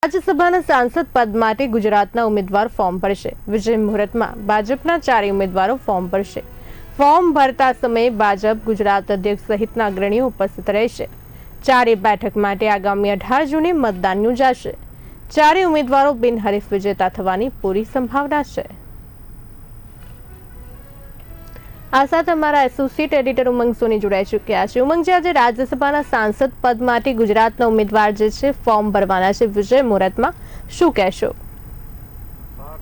રાજ્યસભાના સાંસદ પદ માટે ગુજરાતના ઉમેદવાર ફોર્મ ભરશે। વિજય મુહૂર્તમાં ભાજપના 4 ઉમેદવારો ફોર્મ ભરશે। ફોર્મ ભરતા સમયે ભાજપ ગુજરાત અધ્યક્ષ સહિતના અગ્રણીઓ ઉપસ્થિત રહેશે। 4 બેઠક માટે આગામી 18 જૂને મતદાન યોજાશે। 4 ઉમેદવારો બિનહરીફ વિજેતા થવાની પૂરી સંભાવના છે। આ સાથે અમારા એસોસિએટ એડિટર ઉમંગ સોની જોડાઈ ચૂક્યા છે। ઉમંગજી, આજે રાજ્યસભાના સાંસદ પદ માટે ગુજરાતના ઉમેદવાર જે છે ફોર્મ ભરવાના છે વિજય મુહૂર્તમાં, શું કહેશો?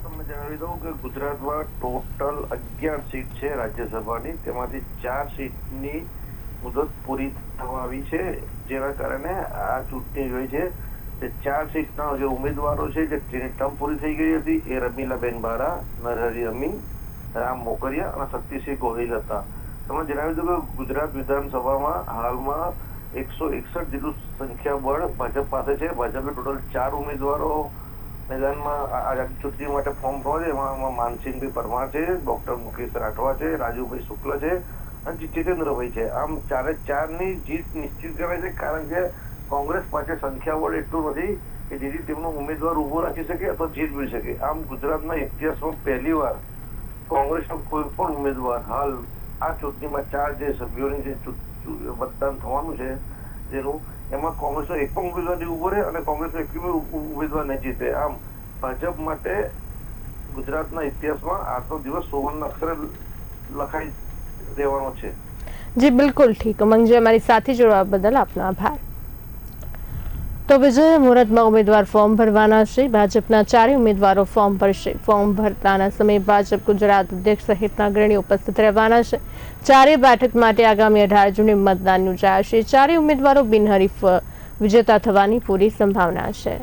તમને જણાવી દઉં કે ગુજરાતમાં ટોટલ 11 સીટ છે રાજ્યસભાની, તેમાંથી 4 સીટની મુદત પૂરી થવા આવી છે, જેના કારણે આ ચૂંટણી જોઈ છે। તે 4 સીટના જે ઉમેદવારો છે જેની ટર્મ પૂરી થઈ ગઈ હતી એ રમીલાબેન બારા, નરહરી અમીન, રામ મોકરિયા અને શક્તિસિંહ ગોહિલ હતા। તમને જણાવી દઉં કે ગુજરાત વિધાનસભામાં હાલમાં 161 જેટલું સંખ્યાબળ ભાજપ પાસે છે। ભાજપે ટોટલ 4 ઉમેદવારો મેદાનમાં આ ચૂંટણી માટે ફોર્મ ભરવા છે। એમાં માનસિંહભાઈ પરમાર છે, ડોક્ટર મુકેશ રાઠવા છે, રાજુભાઈ શુક્લ છે અને જીતેન્દ્રભાઈ છે। આમ 4ની જીત નિશ્ચિત કરાય છે, કારણ કે કોંગ્રેસ પાસે સંખ્યાબળ એટલું નથી કે જેથી તેમનો ઉમેદવાર ઉભો રાખી શકે અથવા જીત મળી શકે। આમ ગુજરાતના ઇતિહાસમાં પહેલીવાર કોંગ્રેસનો કોઈ પણ ઉમેદવાર હાલ આ ચૂંટણીમાં 4 જે સભ્યોની જે મતદાન થવાનું છે જેનું, એમાં કોંગ્રેસનો એક પણ ઉમેદવાર નહીં ઉભો રહે અને કોંગ્રેસનો એક ઉમેદવાર નહીં જીતે। આમ ભાજપ માટે ગુજરાતના ઇતિહાસમાં આજનો દિવસ સુવર્ણ અક્ષરે લખાઈ દેવાનો છે। જી બિલકુલ ઠીક ઉમંગજી, અમારી સાથે જોડવા બદલ આપનો આભાર। તો વિજય મુહૂર્તમાં ઉમેદવાર ફોર્મ ભરવાના છે। ભાજપના 4 ઉમેદવારો ફોર્મ ભરશે। ફોર્મ ભરતાના સમયે ભાજપ ગુજરાત અધ્યક્ષ સહિતના અગ્રણીઓ ઉપસ્થિત રહેવાના છે। 4 બેઠક માટે આગામી 18 જૂને મતદાન યોજાશે। 4 ઉમેદવારો બિનહરીફ વિજેતા થવાની પૂરી સંભાવના છે।